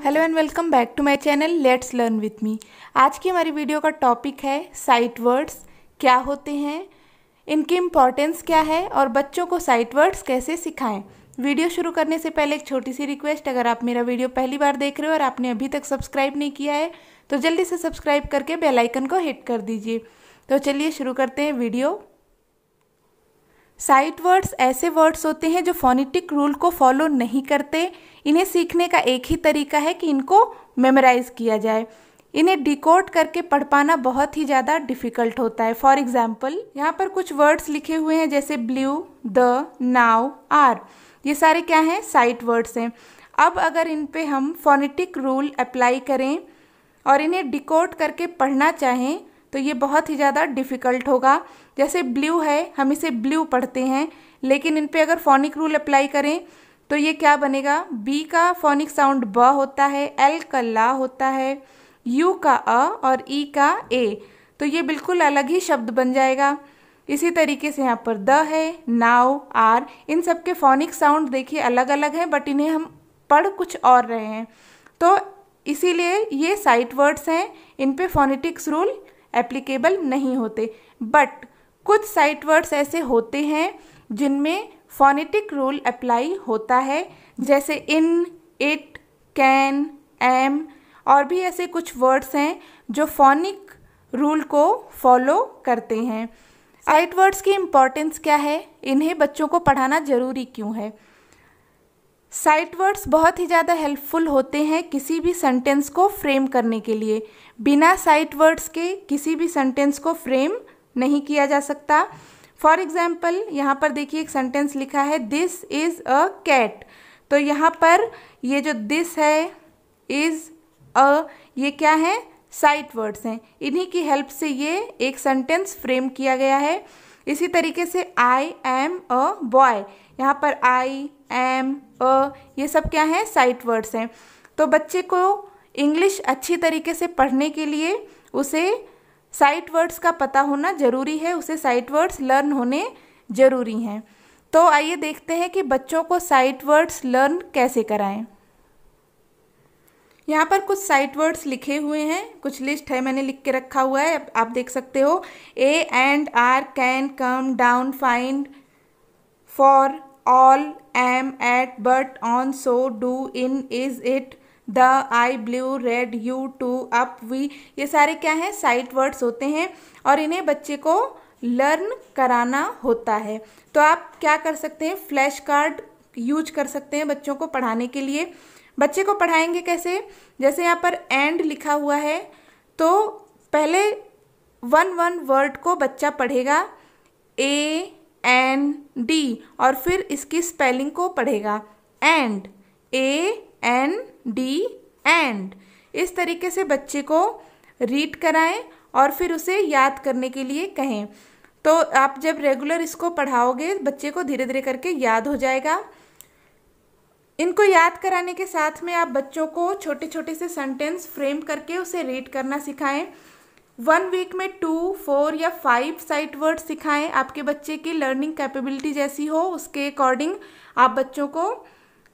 Hello and welcome back to my channel let's learn with me. आज की हमारी video का टॉपिक है साइट वर्ड्स क्या होते हैं, इनकी इम्पॉर्टेंस क्या है और बच्चों को साइट वर्ड्स कैसे सिखाएं। वीडियो शुरू करने से पहले एक छोटी सी रिक्वेस्ट, अगर आप मेरा वीडियो पहली बार देख रहे हो और आपने अभी तक सब्सक्राइब नहीं किया है तो जल्दी से सब्सक्राइब करके बेल आइकन को हिट कर दीजिए। तो चलिए शुरू करते हैं वीडियो। साइट वर्ड्स ऐसे वर्ड्स होते हैं जो फोनेटिक रूल को फॉलो नहीं करते। इन्हें सीखने का एक ही तरीका है कि इनको मेमोराइज किया जाए। इन्हें डिकोड करके पढ़ पाना बहुत ही ज़्यादा डिफ़िकल्ट होता है। फॉर एग्जाम्पल यहाँ पर कुछ वर्ड्स लिखे हुए हैं जैसे ब्लू, द, नाउ, आर। ये सारे क्या हैं? साइट वर्ड्स हैं। अब अगर इन पे हम फोनेटिक रूल अप्लाई करें और इन्हें डिकोड करके पढ़ना चाहें तो ये बहुत ही ज़्यादा डिफ़िकल्ट होगा। जैसे ब्लू है, हम इसे ब्लू पढ़ते हैं, लेकिन इन पे अगर फोनिक रूल अप्लाई करें तो ये क्या बनेगा? बी का फोनिक साउंड ब होता है, एल का ला होता है, यू का अ और ई का ए। तो ये बिल्कुल अलग ही शब्द बन जाएगा। इसी तरीके से यहाँ पर द है, नाउ, आर, इन सब के फोनिक साउंड देखिए अलग अलग हैं, बट इन्हें हम पढ़ कुछ और रहे हैं। तो इसीलिए ये साइट वर्ड्स हैं, इन पे फोनेटिक्स रूल एप्लीकेबल नहीं होते। बट कुछ साइट वर्ड्स ऐसे होते हैं जिनमें फोनेटिक रूल अप्लाई होता है, जैसे इन, इट, कैन, एम और भी ऐसे कुछ वर्ड्स हैं जो फोनिक रूल को फॉलो करते हैं। साइट वर्ड्स की इम्पोर्टेंस क्या है? इन्हें बच्चों को पढ़ाना ज़रूरी क्यों है? साइट वर्ड्स बहुत ही ज़्यादा हेल्पफुल होते हैं किसी भी सेंटेंस को फ्रेम करने के लिए। बिना साइट वर्ड्स के किसी भी सेंटेंस को फ्रेम नहीं किया जा सकता। फॉर एग्जाम्पल यहाँ पर देखिए एक सेंटेंस लिखा है दिस इज़ अ कैट। तो यहाँ पर ये जो दिस है, इज़, अ, ये क्या है? साइट वर्ड्स हैं। इन्हीं की हेल्प से ये एक सेंटेंस फ्रेम किया गया है। इसी तरीके से आई एम अ बॉय, यहाँ पर आई, एम, अ, ये सब क्या है? साइट वर्ड्स हैं। तो बच्चे को इंग्लिश अच्छी तरीके से पढ़ने के लिए उसे साइट वर्ड्स का पता होना ज़रूरी है, उसे साइट वर्ड्स लर्न होने ज़रूरी हैं। तो आइए देखते हैं कि बच्चों को साइट वर्ड्स लर्न कैसे कराएं। यहाँ पर कुछ साइट वर्ड्स लिखे हुए हैं, कुछ लिस्ट है, मैंने लिख के रखा हुआ है, आप देख सकते हो। A and, are, can, come, down, find, for, all, am, at, but, on, so, do, in, is, it, the, I, blue, red, you, to, up, we, ये सारे क्या हैं? साइट वर्ड्स होते हैं और इन्हें बच्चे को लर्न कराना होता है। तो आप क्या कर सकते हैं? फ्लैश कार्ड यूज कर सकते हैं बच्चों को पढ़ाने के लिए। बच्चे को पढ़ाएंगे कैसे? जैसे यहाँ पर एंड लिखा हुआ है तो पहले वन वर्ड को बच्चा पढ़ेगा, ए एन डी, और फिर इसकी स्पेलिंग को पढ़ेगा and, A N D, and. इस तरीके से बच्चे को रीड कराएं और फिर उसे याद करने के लिए कहें। तो आप जब रेगुलर इसको पढ़ाओगे बच्चे को धीरे धीरे करके याद हो जाएगा। इनको याद कराने के साथ में आप बच्चों को छोटे छोटे से सेंटेंस फ्रेम करके उसे रीड करना सिखाएं। 1 वीक में 2, 4 या 5 साइट वर्ड सिखाएं। आपके बच्चे की लर्निंग कैपेबिलिटी जैसी हो उसके अकॉर्डिंग आप बच्चों को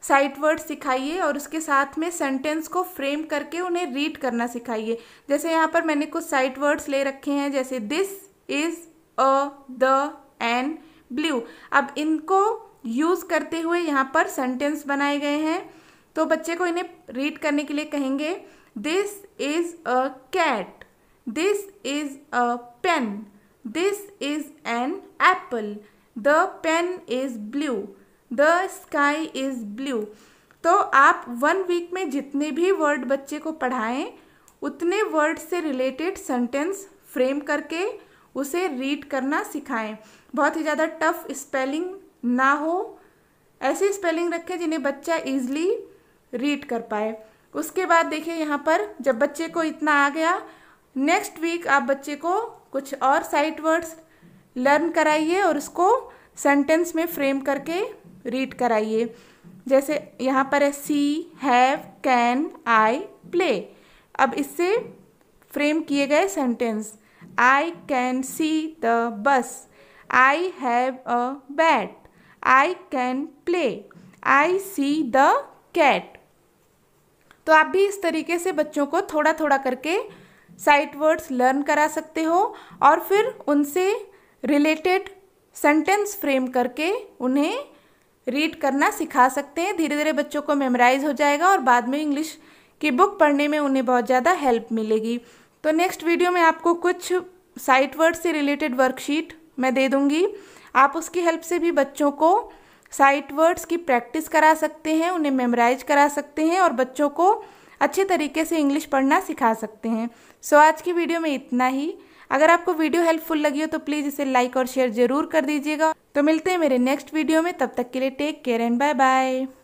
साइट वर्ड सिखाइए और उसके साथ में सेंटेंस को फ्रेम करके उन्हें रीड करना सिखाइए। जैसे यहाँ पर मैंने कुछ साइट वर्ड्स ले रखे हैं जैसे this, is, a, the, and, blue. अब इनको यूज़ करते हुए यहाँ पर सेंटेंस बनाए गए हैं। तो बच्चे को इन्हें रीड करने के लिए कहेंगे this is a cat, this is a pen, this is an apple, the pen is blue, the sky is blue. तो आप 1 वीक में जितने भी वर्ड बच्चे को पढ़ाएं उतने वर्ड से रिलेटेड सेंटेंस फ्रेम करके उसे रीड करना सिखाएं। बहुत ही ज़्यादा टफ स्पेलिंग ना हो, ऐसी स्पेलिंग रखें जिन्हें बच्चा इजीली रीड कर पाए। उसके बाद देखिए यहाँ पर जब बच्चे को इतना आ गया, नेक्स्ट वीक आप बच्चे को कुछ और साइट वर्ड्स लर्न कराइए और उसको सेंटेंस में फ्रेम करके रीड कराइए। जैसे यहाँ पर है सी, हैव, कैन, आई, प्ले। अब इससे फ्रेम किए गए sentence, I can see the bus, I have a bat, I can play, I see the cat। तो आप भी इस तरीके से बच्चों को थोड़ा थोड़ा करके साइट वर्ड्स लर्न करा सकते हो और फिर उनसे रिलेटेड सेंटेंस फ्रेम करके उन्हें रीड करना सिखा सकते हैं। धीरे धीरे बच्चों को मेमोराइज हो जाएगा और बाद में इंग्लिश की बुक पढ़ने में उन्हें बहुत ज़्यादा हेल्प मिलेगी। तो नेक्स्ट वीडियो में आपको कुछ साइट वर्ड से रिलेटेड वर्कशीट मैं दे दूँगी। आप उसकी हेल्प से भी बच्चों को साइट वर्ड्स की प्रैक्टिस करा सकते हैं, उन्हें मेमोराइज करा सकते हैं और बच्चों को अच्छे तरीके से इंग्लिश पढ़ना सिखा सकते हैं। सो आज की वीडियो में इतना ही। अगर आपको वीडियो हेल्पफुल लगी हो तो प्लीज़ इसे लाइक और शेयर ज़रूर कर दीजिएगा। तो मिलते हैं मेरे नेक्स्ट वीडियो में, तब तक के लिए take care and bye bye.